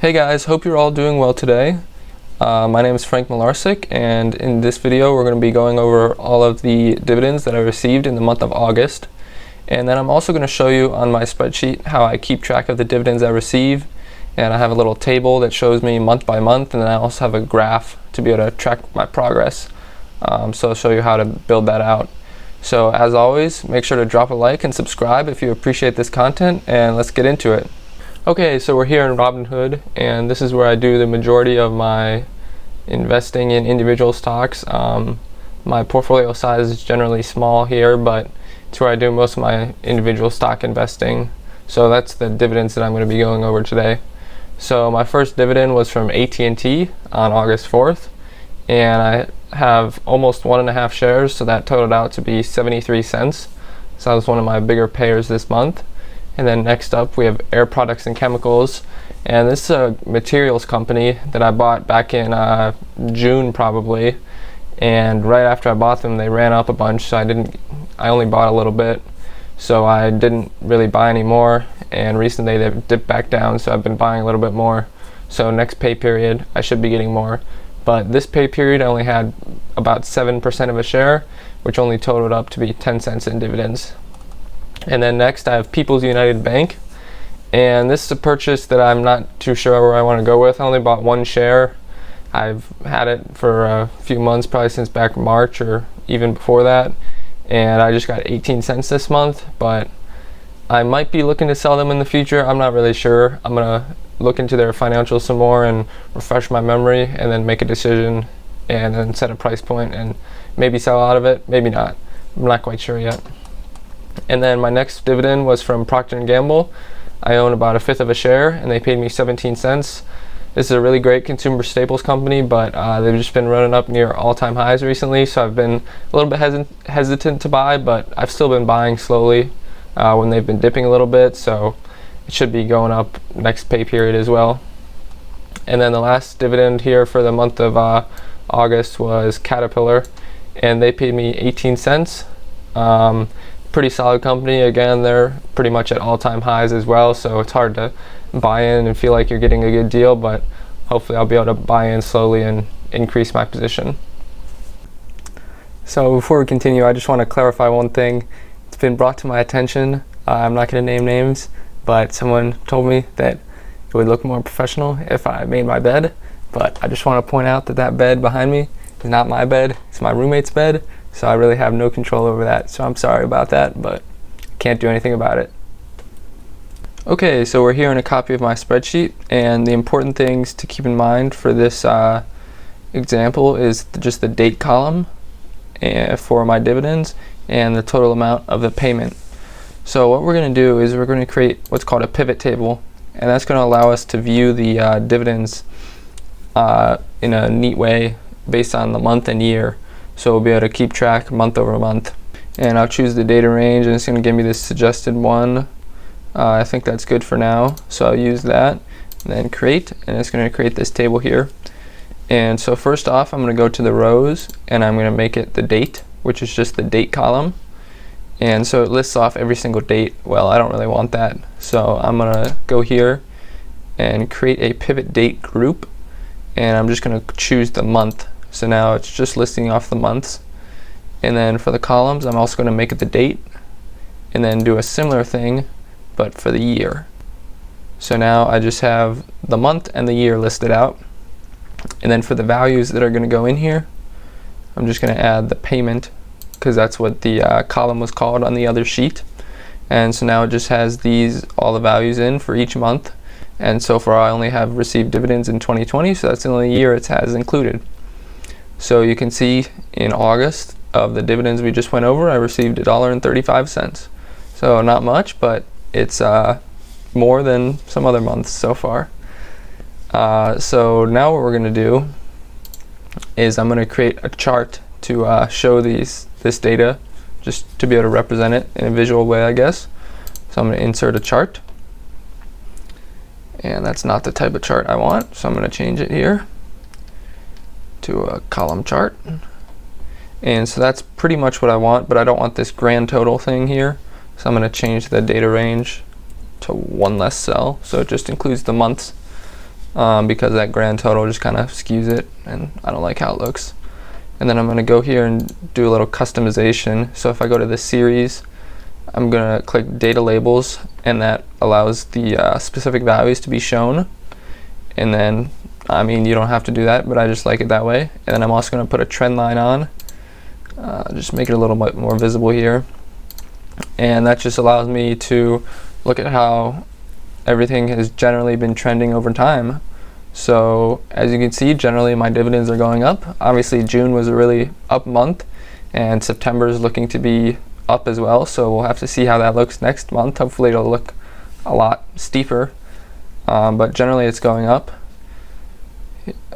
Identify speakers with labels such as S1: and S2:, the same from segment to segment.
S1: Hey guys, hope you're all doing well today. My name is Frank Malarsic, and in this video we're going to be going over all of the dividends that I received in the month of August. And then I'm also going to show you on my spreadsheet how I keep track of the dividends I receive. And I have a little table that shows me month by month, and then I also have a graph to be able to track my progress. So I'll show you how to build that out. So as always, make sure to drop a like and subscribe if you appreciate this content, and let's get into it. Okay, so we're here in Robinhood, and this is where I do the majority of my investing in individual stocks. My portfolio size is generally small here, but it's where I do most of my individual stock investing. So that's the dividends that I'm going to be going over today. So my first dividend was from AT&T on August 4th, and I have almost 1.5 shares, so that totaled out to be 73 cents. So that was one of my bigger payers this month. And then next up we have Air Products and Chemicals, and this is a materials company that I bought back in June probably, and right after I bought them they ran up a bunch, so I only bought a little bit, so I didn't really buy any more, and recently they've dipped back down, so I've been buying a little bit more. So next pay period I should be getting more, but this pay period I only had about 7% of a share, which only totaled up to be 10 cents in dividends. And then next I have People's United Bank, and this is a purchase that I'm not too sure where I want to go with. I only bought one share. I've had it for a few months, probably since back March or even before that, and I just got 18 cents this month, but I might be looking to sell them in the future. I'm not really sure. I'm gonna look into their financials some more and refresh my memory, and then make a decision and then set a price point and maybe sell out of it, maybe not. I'm not quite sure yet. And then my next dividend was from Procter & Gamble. I own about 1/5 of a share, and they paid me 17 cents. This is a really great consumer staples company, but they've just been running up near all-time highs recently, so I've been a little bit hesitant to buy, but I've still been buying slowly when they've been dipping a little bit, so it should be going up next pay period as well. And then the last dividend here for the month of August was Caterpillar, and they paid me 18 cents. Pretty solid company. Again, they're pretty much at all-time highs as well, so it's hard to buy in and feel like you're getting a good deal, but hopefully I'll be able to buy in slowly and increase my position. So before we continue, I just want to clarify one thing. It's been brought to my attention, I'm not going to name names, but someone told me that it would look more professional if I made my bed, but I just want to point out that that bed behind me is not my bed, it's my roommate's bed. So I really have no control over that, so I'm sorry about that, but can't do anything about it. Okay, so we're here in a copy of my spreadsheet, and the important things to keep in mind for this example is just the date column for my dividends and the total amount of the payment. So what we're going to do is we're going to create what's called a pivot table, and that's going to allow us to view the dividends in a neat way based on the month and year. So we'll be able to keep track month over month. And I'll choose the data range, and it's going to give me this suggested one. I think that's good for now, so I'll use that. And then create, and it's going to create this table here. And so first off, I'm going to go to the rows, and I'm going to make it the date, which is just the date column. And so it lists off every single date. Well, I don't really want that, so I'm going to go here and create a pivot date group, and I'm just going to choose the month. So now it's just listing off the months. And then for the columns, I'm also going to make it the date, and then do a similar thing, but for the year. So now I just have the month and the year listed out. And then for the values that are going to go in here, I'm just going to add the payment, because that's what the column was called on the other sheet. And so now it just has all the values in for each month. And so far I only have received dividends in 2020, so that's the only year it has included. So you can see in August of the dividends we just went over, I received $1.35. So not much, but it's more than some other months so far. So now what we're going to do is I'm going to create a chart to show this data, just to be able to represent it in a visual way, I guess. So I'm going to insert a chart, and that's not the type of chart I want, so I'm going to change it here to a column chart. And so that's pretty much what I want, but I don't want this grand total thing here, so I'm going to change the data range to one less cell, so it just includes the months. because that grand total just kind of skews it, and I don't like how it looks. And then I'm going to go here and do a little customization. So if I go to the series, I'm going to click data labels, and that allows the specific values to be shown. And then, I mean, you don't have to do that, but I just like it that way. And then I'm also going to put a trend line on, just make it a little bit more visible here. And that just allows me to look at how everything has generally been trending over time. So as you can see, generally my dividends are going up. Obviously June was a really up month, and September is looking to be up as well, so we'll have to see how that looks next month. Hopefully it'll look a lot steeper, but generally it's going up.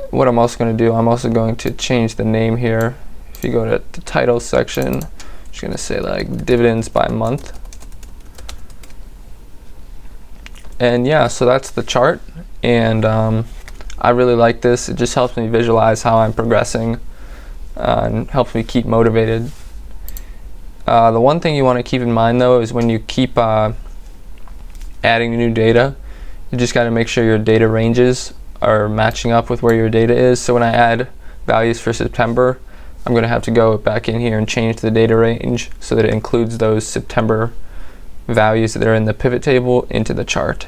S1: What I'm also going to do, I'm also going to change the name here. If you go to the title section, I'm just going to say like dividends by month. And yeah, so that's the chart, and I really like this. It just helps me visualize how I'm progressing and helps me keep motivated. The one thing you want to keep in mind though is when you keep adding new data, you just got to make sure your data ranges are matching up with where your data is. So when I add values for September, I'm going to have to go back in here and change the data range so that it includes those September values that are in the pivot table into the chart.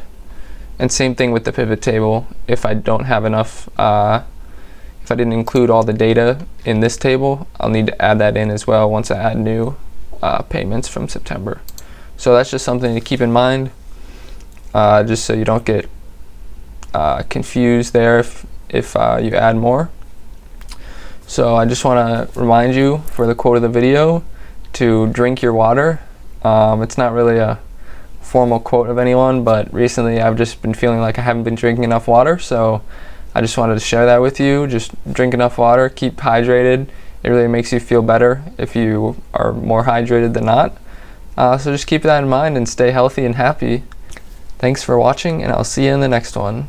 S1: And same thing with the pivot table. If I don't have enough, if I didn't include all the data in this table, I'll need to add that in as well once I add new payments from September. So that's just something to keep in mind, just so you don't get confused there if you add more. So I just want to remind you for the quote of the video to drink your water. It's not really a formal quote of anyone, but recently I've just been feeling like I haven't been drinking enough water, so I just wanted to share that with you. Just drink enough water, keep hydrated. It really makes you feel better if you are more hydrated than not. So just keep that in mind and stay healthy and happy. Thanks for watching, and I'll see you in the next one.